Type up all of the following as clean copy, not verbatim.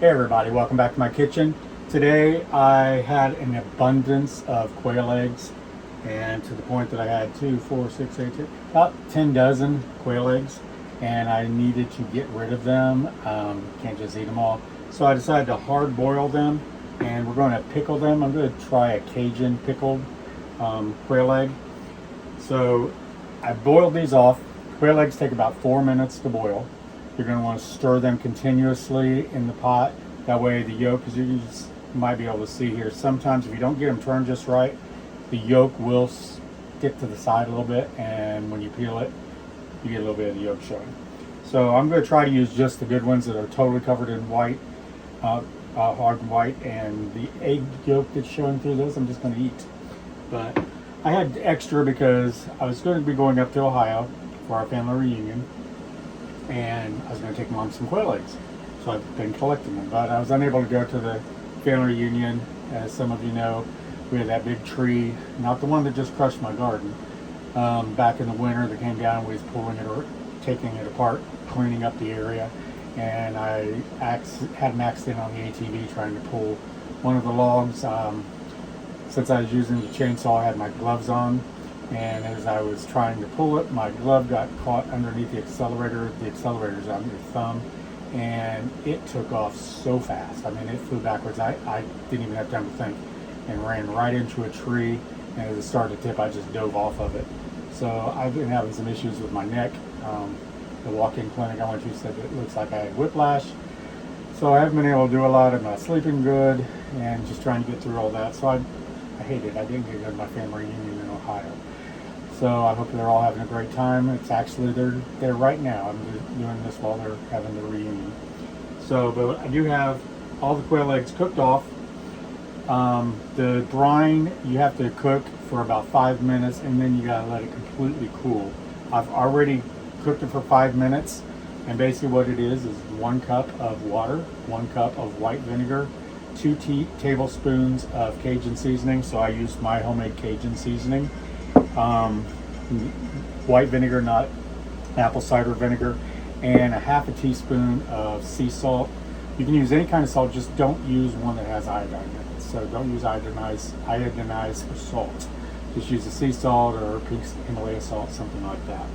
Hey everybody, welcome back to my kitchen. Today I had an abundance of quail eggs, and to the point that I had 2, 4, 6, 8, 10, about 10 dozen quail eggs, and I needed to get rid of them. Can't just eat them all. So I decided to hard boil them, and we're going to pickle them. I'm going to try a Cajun pickled quail egg. So I boiled these off. Quail eggs take about 4 minutes to boil. You're going to want to stir them continuously in the pot. That way the yolk, as you might be able to see here, sometimes if you don't get them turned just right, the yolk will stick to the side a little bit, and when you peel it, you get a little bit of the yolk showing. So I'm going to try to use just the good ones that are totally covered in white, hard white, and the egg yolk that's showing through this I'm just going to eat. But I had extra because I was going to be going up to Ohio for our family reunion, and I was going to take Mom some quail eggs. So I've been collecting them, but I was unable to go to the family reunion. As some of you know, we had that big tree, not the one that just crushed my garden, back in the winter that came down. We was pulling it or taking it apart, cleaning up the area, and I had an accident on the ATV trying to pull one of the logs. Since I was using the chainsaw, I had my gloves on, and as I was trying to pull it, my glove got caught underneath the accelerator. The accelerator's on your thumb, and it took off so fast. I mean, it flew backwards. I didn't even have time to think, and ran right into a tree, and as it started to tip, I just dove off of it. So I've been having some issues with my neck. The walk-in clinic I went to said it looks like I had whiplash. So I haven't been able to do a lot. I'm not sleeping good, and just trying to get through all that. So I hate it. I didn't get to go to my family reunion in Ohio. So I hope they're all having a great time. It's actually, they're there right now. I'm doing this while they're having the reunion. So, but I do have all the quail eggs cooked off. The brine, you have to cook for about 5 minutes, and then you gotta let it completely cool. I've already cooked it for 5 minutes, and basically what it is 1 cup of water, 1 cup of white vinegar, 2 tablespoons of Cajun seasoning. So I used my homemade Cajun seasoning. White vinegar, not apple cider vinegar, and a half a teaspoon of sea salt. You can use any kind of salt, just don't use one that has iodine in it. So don't use iodinized salt. Just use the sea salt or pink Himalaya salt, something like that.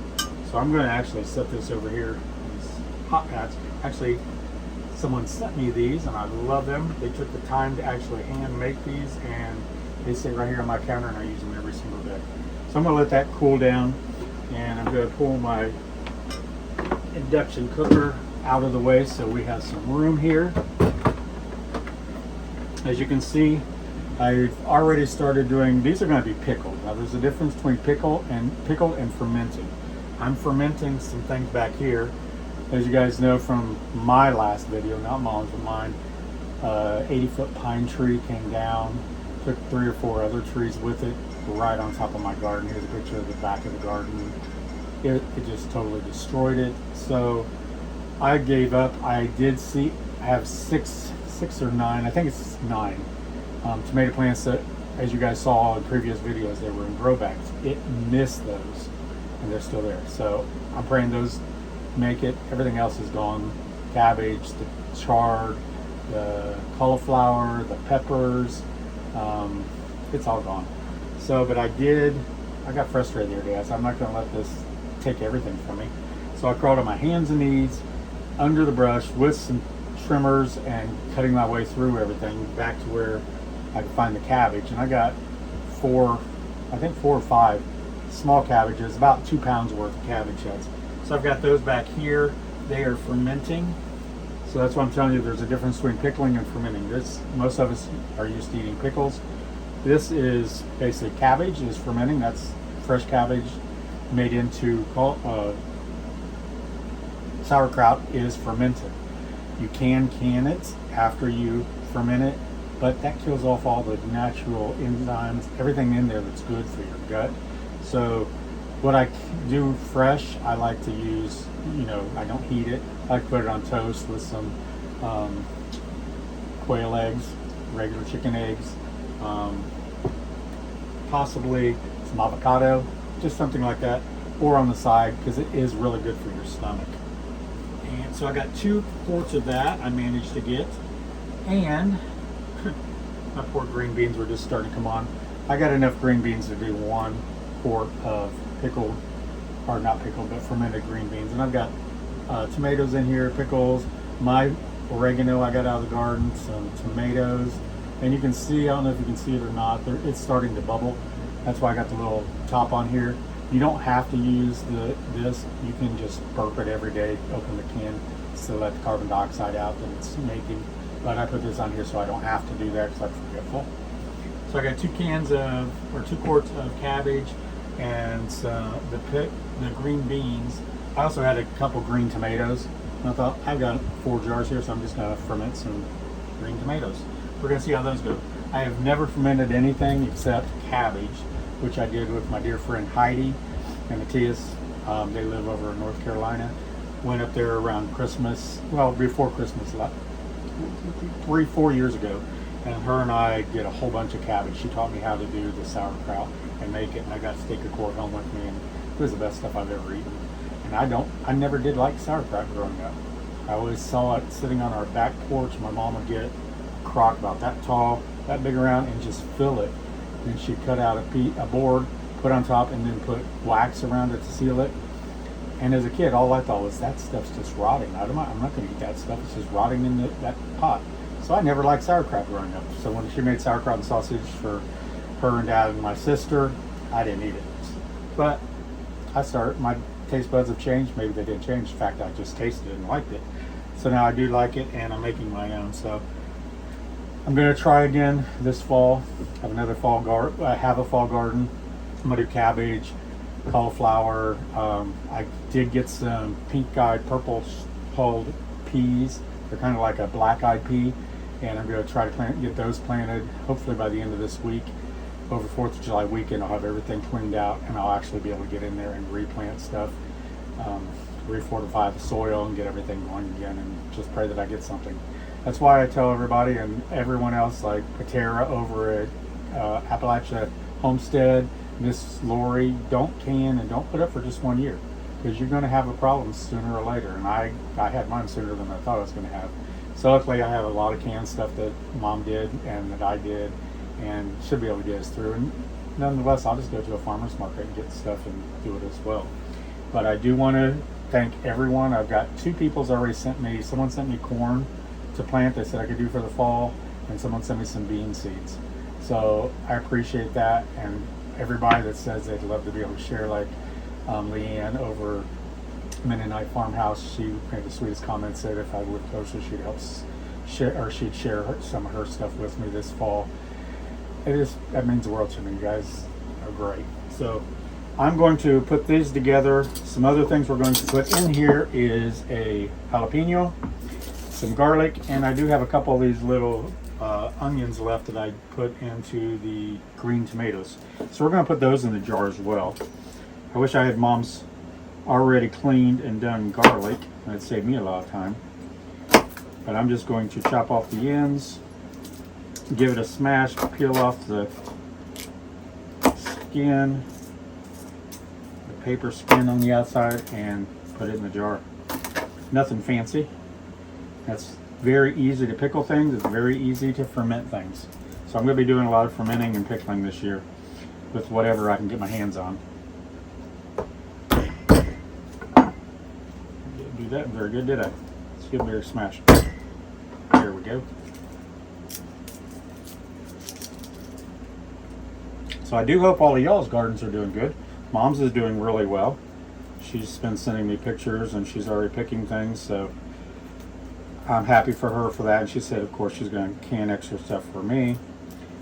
So I'm going to actually set this over here, these hot pads. Actually, someone sent me these, and I love them. They took the time to actually hand make these, and they sit right here on my counter, and I use them every single day. So I'm going to let that cool down, and I'm going to pull my induction cooker out of the way so we have some room here. As you can see, I've already started doing, these are going to be pickled. Now there's a difference between pickled and fermenting. I'm fermenting some things back here. As you guys know from my last video, not Mom's but mine, 80-foot pine tree came down, took 3 or 4 other trees with it, right on top of my garden. Here's a picture of the back of the garden. It just totally destroyed it. So I gave up. I did see, I have six or 9, I think it's 9 tomato plants that, as you guys saw in previous videos, they were in grow bags. It missed those, and they're still there. So I'm praying those make it. Everything else is gone. Cabbage, the chard, the cauliflower, the peppers, it's all gone. So, but I got frustrated the other day. So I'm not going to let this take everything from me. So I crawled on my hands and knees under the brush with some trimmers and cutting my way through everything back to where I could find the cabbage. And I got 4 or 5 small cabbages, about 2 pounds worth of cabbage heads. So I've got those back here. They are fermenting. So that's why I'm telling you there's a difference between pickling and fermenting. Most of us are used to eating pickles. This is basically cabbage is fermenting. That's fresh cabbage made into sauerkraut is fermented. You can it after you ferment it, but that kills off all the natural enzymes, everything in there that's good for your gut. So what I do fresh, I like to use, I don't heat it. I like to put it on toast with some quail eggs, regular chicken eggs, possibly some avocado, just something like that, or on the side, because it is really good for your stomach. And so I got 2 quarts of that I managed to get, And my poor green beans were just starting to come on. I got enough green beans to do 1 quart of pickled, or not pickled, but fermented green beans. And I've got tomatoes in here, pickles, my oregano I got out of the garden, some tomatoes. And you can see, I don't know if you can see it or not, it's starting to bubble. That's why I got the little top on here. You don't have to use this. You can just burp it every day, open the can, so let the carbon dioxide out that it's making. But I put this on here so I don't have to do that because I'm forgetful. So I got 2 quarts of cabbage and the green beans. I also had a couple green tomatoes. And I thought, I've got 4 jars here, so I'm just going to ferment some green tomatoes. We're going to see how those go. I have never fermented anything except cabbage, which I did with my dear friend Heidi and Matthias. They live over in North Carolina. Went up there around Christmas, well, before Christmas, 3-4 years ago. And her and I did a whole bunch of cabbage. She taught me how to do the sauerkraut and make it, and I got to take a quart home with me, and it was the best stuff I've ever eaten. And I never did like sauerkraut growing up. I always saw it sitting on our back porch. My mom would get a crock about that tall, that big around, and just fill it. And she'd cut out a board, put on top, and then put wax around it to seal it. And as a kid, all I thought was, that stuff's just rotting. I'm not going to eat that stuff. It's just rotting in that pot. So I never liked sauerkraut growing up. So when she made sauerkraut and sausage for her and Dad and my sister, I didn't eat it. But my taste buds have changed. Maybe they didn't change. In fact, I just tasted it and liked it. So now I do like it, and I'm making my own. So I'm going to try again this fall. I have a fall garden. I'm going to do cabbage, cauliflower. I did get some pink-eyed, purple-hulled peas. They're kind of like a black-eyed pea, and I'm going to try to get those planted hopefully by the end of this week. Over 4th of July weekend, I'll have everything cleaned out, and I'll actually be able to get in there and replant stuff, refortify the soil and get everything going again, and just pray that I get something. That's why I tell everybody and everyone else, like Patera over at Appalachia Homestead, Miss Lori, don't can and don't put up for just 1 year, because you're going to have a problem sooner or later. And I had mine sooner than I thought I was going to have. So luckily I have a lot of canned stuff that Mom did and that I did, and should be able to get us through. And nonetheless, I'll just go to a farmer's market and get stuff and do it as well. But I do want to thank everyone. I've got 2 people's already sent me. Someone sent me corn to plant. They said I could do for the fall, and someone sent me some bean seeds. So I appreciate that, and everybody that says they'd love to be able to share, like Leanne over Mennonite Farmhouse. She made the sweetest comment, said if I lived closer, she'd help share, or she'd share some of her stuff with me this fall. That means the world to me. You guys are great. So I'm going to put these together. Some other things we're going to put in here is a jalapeno, some garlic, and I do have a couple of these little onions left that I put into the green tomatoes. So we're going to put those in the jar as well. I wish I had Mom's already cleaned and done garlic. That'd save me a lot of time. But I'm just going to chop off the ends, give it a smash, peel off the skin, the paper skin on the outside, and put it in the jar. Nothing fancy. That's very easy to pickle things. It's very easy to ferment things. So I'm going to be doing a lot of fermenting and pickling this year with whatever I can get my hands on. Didn't do that very good, did I? Let's give it a bigger smash. There we go. So I do hope all of y'all's gardens are doing good. Mom's is doing really well. She's been sending me pictures, and she's already picking things, so I'm happy for her for that. And she said, of course, she's going to can extra stuff for me,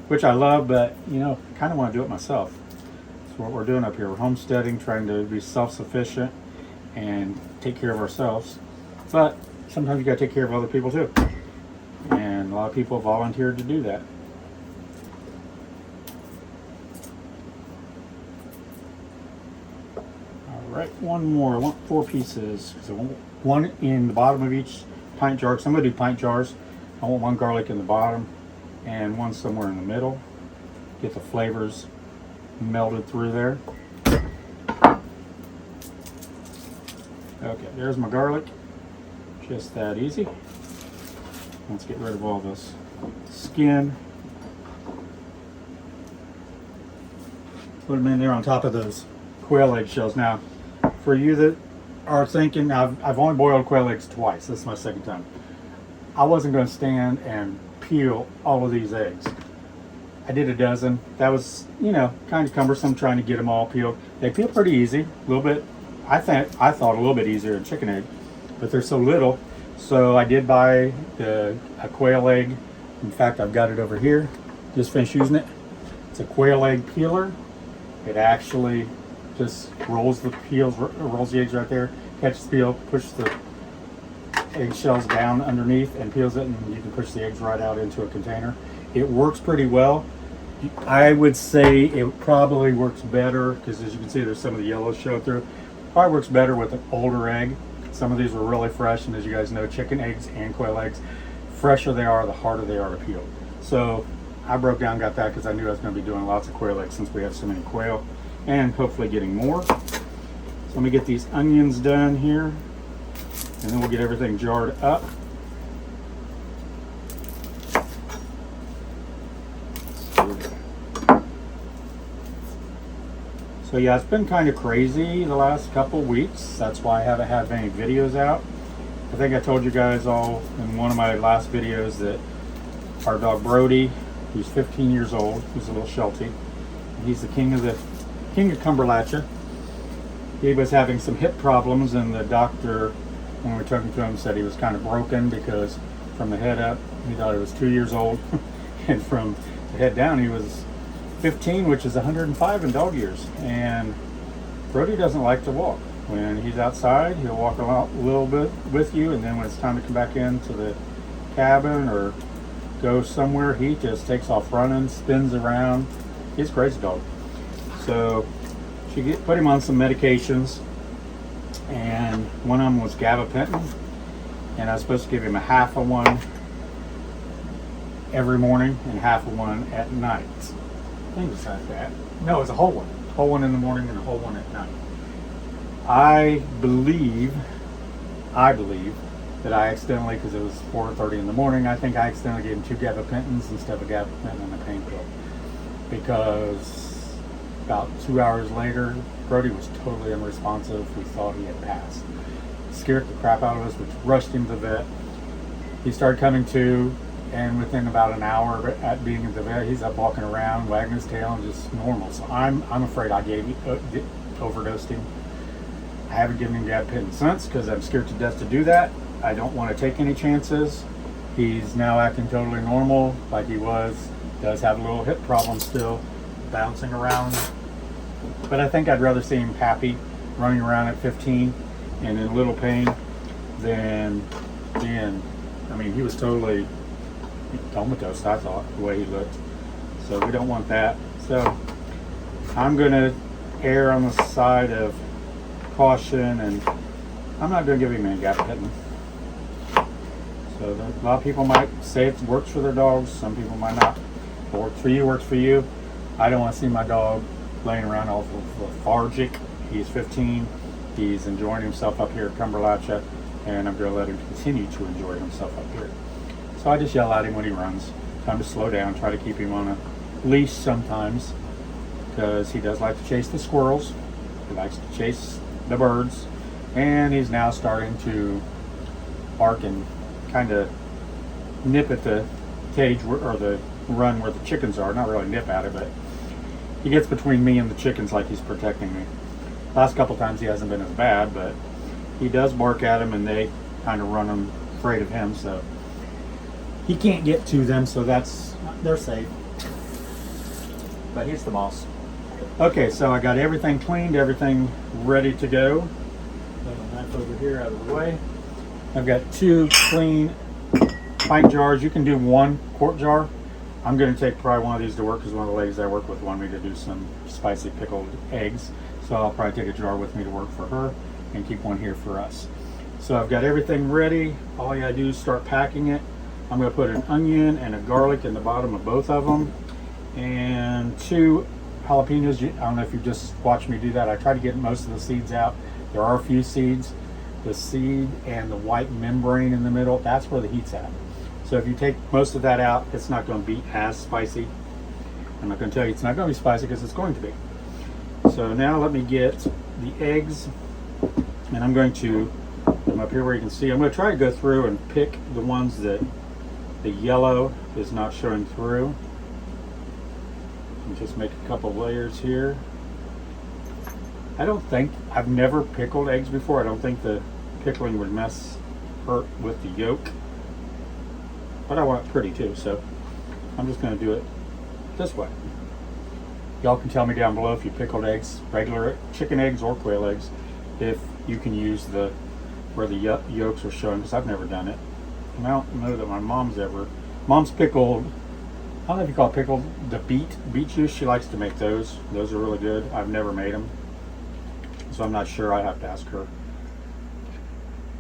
which I love, but, you know, kind of want to do it myself. That's what we're doing up here. We're homesteading, trying to be self-sufficient and take care of ourselves. But sometimes you got to take care of other people too. And a lot of people volunteered to do that. Right, one more. I want 4 pieces. So I want one in the bottom of each pint jar. So I'm going to do pint jars. I want 1 garlic in the bottom and 1 somewhere in the middle. Get the flavors melted through there. Okay, there's my garlic. Just that easy. Let's get rid of all this skin. Put them in there on top of those quail egg shells. Now, for you that are thinking, I've only boiled quail eggs twice. This is my second time. I wasn't going to stand and peel all of these eggs. I did a dozen. That was, you know, kind of cumbersome trying to get them all peeled. They peel pretty easy, a little bit. I thought a little bit easier than chicken egg, but they're so little. So I did buy a quail egg. In fact, I've got it over here. Just finished using it. It's a quail egg peeler. It actually just rolls the eggs right there, catches the peel, pushes the eggshells down underneath and peels it, and you can push the eggs right out into a container. It works pretty well. I would say it probably works better, because as you can see there's some of the yellows show through. Probably works better with an older egg. Some of these were really fresh, and as you guys know, chicken eggs and quail eggs, fresher they are, the harder they are to peel. So I broke down, got that, because I knew I was going to be doing lots of quail eggs since we have so many quail, and hopefully getting more. So let me get these onions done here, and then we'll get everything jarred up. So yeah, it's been kind of crazy the last couple weeks. That's why I haven't had any videos out. I think I told you guys all in one of my last videos that our dog Brody, who's 15 years old, who's a little Sheltie, he's the king of Cumberlatcha. He was having some hip problems, and the doctor, when we took him to him, said he was kind of broken because from the head up, he thought he was 2 years old, and from the head down, he was 15, which is 105 in dog years. And Brody doesn't like to walk. When he's outside, he'll walk a little bit with you, and then when it's time to come back into the cabin or go somewhere, he just takes off running, spins around. He's a crazy dog. So she put him on some medications, and one of them was gabapentin, and I was supposed to give him a half of one every morning and half of one at night. I think it's like that. No, it's a whole one in the morning and a whole one at night. I believe that I accidentally, because it was 4:30 in the morning, I think I accidentally gave him 2 gabapentins instead of a gabapentin and a pain pill, because about 2 hours later, Brody was totally unresponsive. We thought he had passed. Scared the crap out of us. We rushed him to the vet. He started coming to, and within about an hour at being at the vet, he's up walking around, wagging his tail, and just normal. So I'm afraid I overdosed him. I haven't given him gabapentin since, because I'm scared to death to do that. I don't want to take any chances. He's now acting totally normal, like he was. Does have a little hip problem still, bouncing around. But I think I'd rather see him happy, running around at 15 and in little pain, than being, I mean, he was totally comatose, I thought, the way he looked. So we don't want that. So I'm going to err on the side of caution, and I'm not going to give him any gabapentin. So a lot of people might say it works for their dogs. Some people might not. If it works for you, works for you. I don't want to see my dog laying around all lethargic. He's 15. He's enjoying himself up here at Cumberlatcha, and I'm going to let him continue to enjoy himself up here. So I just yell at him when he runs. Time to slow down, try to keep him on a leash sometimes, because he does like to chase the squirrels. He likes to chase the birds, and he's now starting to bark and kind of nip at the cage or the run where the chickens are. Not really nip at it, but he gets between me and the chickens like he's protecting me. Last couple times he hasn't been as bad, but he does bark at them, and they kind of run them afraid of him, so he can't get to them, so they're safe. But he's the boss. Okay, so I got everything cleaned, everything ready to go. Put the knife over here out of the way. I've got 2 clean pint jars. You can do 1 quart jar. I'm going to take probably one of these to work, because one of the ladies I work with wanted me to do some spicy pickled eggs. So I'll probably take a jar with me to work for her and keep one here for us. So I've got everything ready. All you gotta do is start packing it. I'm going to put an onion and a garlic in the bottom of both of them, and 2 jalapeños. I don't know if you just watched me do that. I try to get most of the seeds out. There are a few seeds. The seed and the white membrane in the middle, that's where the heat's at. So if you take most of that out, it's not going to be as spicy. I'm not going to tell you it's not going to be spicy because it's going to be. So now let me get the eggs, and I'm going to put them up here where you can see. I'm going to try to go through and pick the ones that the yellow is not showing through. And just make a couple layers here. I've never pickled eggs before. I don't think the pickling would hurt with the yolk. But I want it pretty too, so I'm just going to do it this way. Y'all can tell me down below if you pickled eggs, regular chicken eggs or quail eggs, if you can use where the yolks are showing, because I've never done it. And I don't know that my mom's pickled, I don't know if you call it pickled, the beet juice. She likes to make those. Those are really good. I've never made them, so I'm not sure. I have to ask her.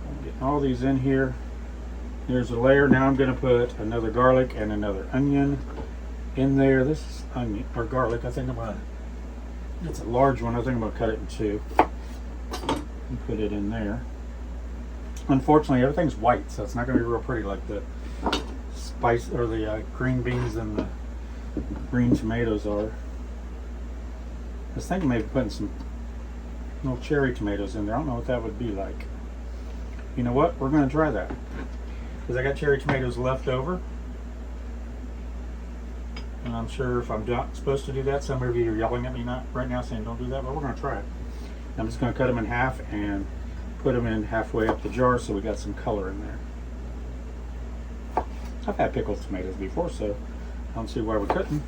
I'm getting all these in here. There's a layer. Now I'm going to put another garlic and another onion in there. This is onion or garlic. I think it's a large one. I think I'm going to cut it in two and put it in there. Unfortunately, everything's white, so it's not going to be real pretty like the spice or the green beans and the green tomatoes are. I was thinking maybe putting some little cherry tomatoes in there. I don't know what that would be like. You know what? We're going to try that because I got cherry tomatoes left over, and I'm sure if I'm not supposed to do that, some of you are yelling at me right now saying don't do that, but we're going to try it. I'm just going to cut them in half and put them in halfway up the jar so we got some color in there. I've had pickled tomatoes before, so I don't see why we couldn't.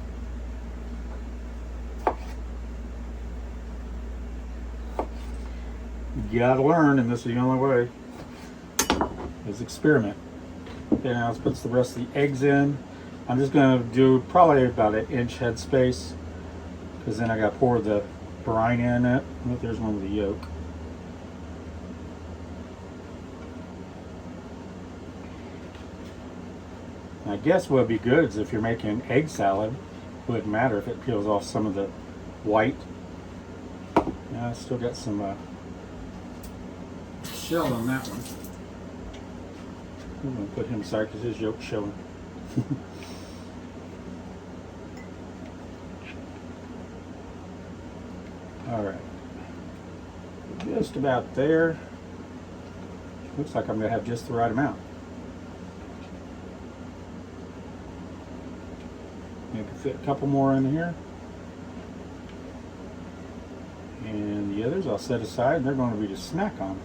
You gotta learn, and this is the only way, is experiment. Okay, now let's put the rest of the eggs in. I'm just gonna do probably about an inch head space, because then I gotta pour the brine in it. Look, there's one with the yolk. I guess what would be good is if you're making egg salad, it wouldn't matter if it peels off some of the white. Yeah, I still got some shell on that one. I'm going to put him aside because his yolk's showing. Alright. Just about there. Looks like I'm going to have just the right amount. You can fit a couple more in here. And the others I'll set aside, and they're going to be to snack on.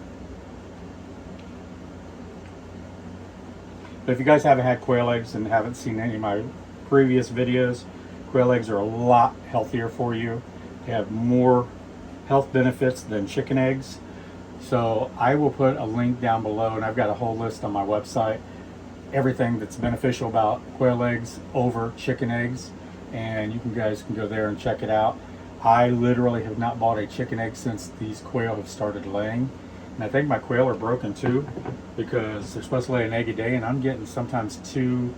But if you guys haven't had quail eggs and haven't seen any of my previous videos, quail eggs are a lot healthier for you. They have more health benefits than chicken eggs. So I will put a link down below, and I've got a whole list on my website. Everything that's beneficial about quail eggs over chicken eggs, and you guys can go there and check it out. I literally have not bought a chicken egg since these quail have started laying, and I think my quail are broken too, because they're supposed to lay an egg a day, and I'm getting sometimes 2-3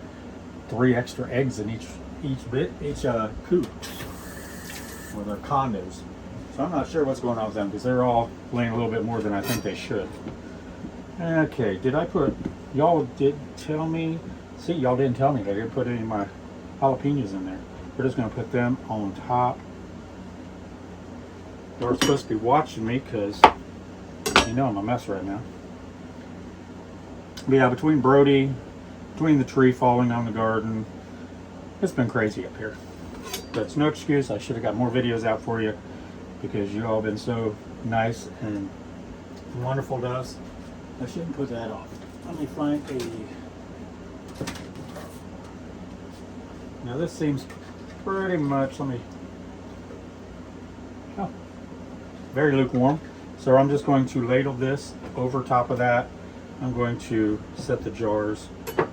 extra eggs in each coop, or their condos. So I'm not sure what's going on with them, because they're all laying a little bit more than I think they should. Okay, y'all did tell me, see, y'all didn't tell me they didn't put any of my jalapeños in there. We're just going to put them on top. You're supposed to be watching me because you know I'm a mess right now. But yeah, between the tree falling on the garden, it's been crazy up here. But it's no excuse. I should have got more videos out for you because you all have been so nice and wonderful to us. I shouldn't put that off. Let me find now this seems pretty much, very lukewarm. So I'm just going to ladle this over top of that. I'm going to set the jars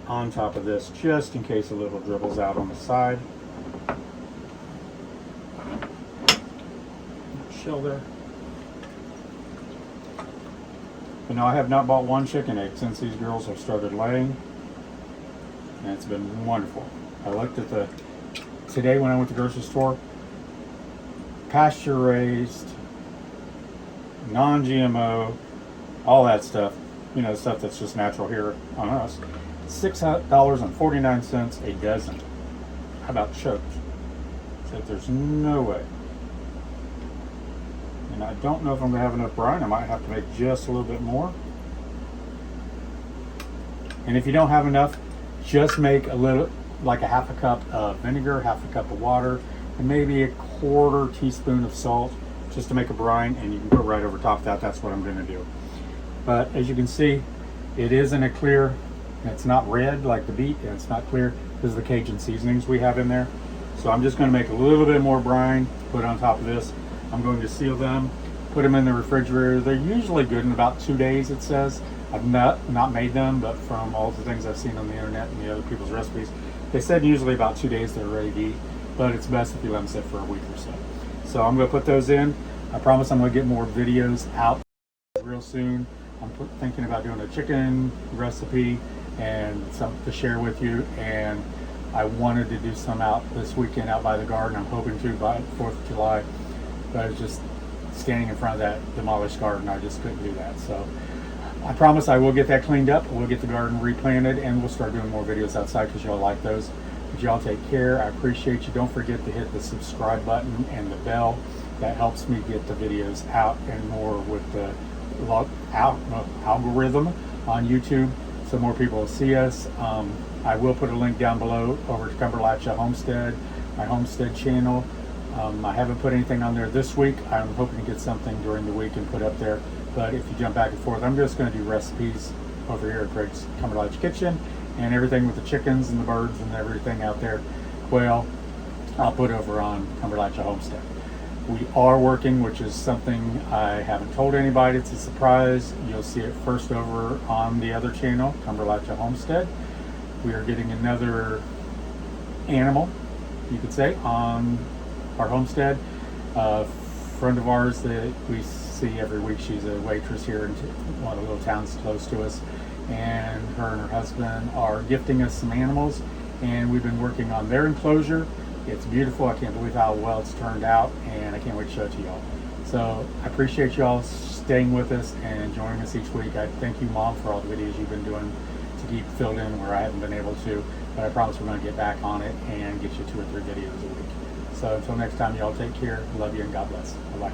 on top of this just in case a little dribbles out on the side. Shell there. But no, I have not bought one chicken egg since these girls have started laying, and it's been wonderful. I looked at today when I went to the grocery store, pasture raised, non-GMO, all that stuff, stuff that's just natural here on us. $6.49 a dozen. How about choked? So there's no way. And I don't know if I'm gonna have enough brine. I might have to make just a little bit more. And if you don't have enough, just make a little, like a half a cup of vinegar, half a cup of water, and maybe a quarter teaspoon of salt just to make a brine, and you can put right over top of that. That's what I'm gonna do. But as you can see, it isn't a clear, it's not red like the beet, and it's not clear. This is the Cajun seasonings we have in there. So I'm just gonna make a little bit more brine, put on top of this. I'm going to seal them, put them in the refrigerator. They're usually good in about 2 days, it says. I've not made them, but from all the things I've seen on the internet and the other people's recipes, they said usually about 2 days they're ready to eat, but it's best if you let them sit for a week or so. So I'm gonna put those in. I promise I'm gonna get more videos out real soon. I'm thinking about doing a chicken recipe and some to share with you, and I wanted to do some out this weekend out by the garden. I'm hoping to by 4th of July, but I was just standing in front of that demolished garden. I just couldn't do that. So I promise I will get that cleaned up. We'll get the garden replanted, and we'll start doing more videos outside because y'all like those. But y'all take care. I appreciate you. Don't forget to hit the subscribe button and the bell. That helps me get the videos out and more with the algorithm on YouTube, so more people will see us. I will put a link down below over to Cumberlatcha Homestead, my homestead channel. I haven't put anything on there this week. I'm hoping to get something during the week and put up there. But if you jump back and forth, I'm just going to do recipes over here at Craig's Cumberlatcha Kitchen, and everything with the chickens and the birds and everything out there, quail, I'll put over on Cumberlatcha Homestead. We are working, which is something I haven't told anybody. It's a surprise. You'll see it first over on the other channel, Cumberlatcha Homestead. We are getting another animal, you could say, on our homestead. A friend of ours that we see every week. She's a waitress here in one of the little towns close to us, and her husband are gifting us some animals, and we've been working on their enclosure. It's beautiful. I can't believe how well it's turned out, and I can't wait to show it to y'all. So I appreciate y'all staying with us and joining us each week. I thank you, Mom, for all the videos you've been doing to keep filled in where I haven't been able to, but I promise we're going to get back on it and get you 2 or 3 videos a week. So until next time, y'all take care. Love you and God bless. Bye-bye.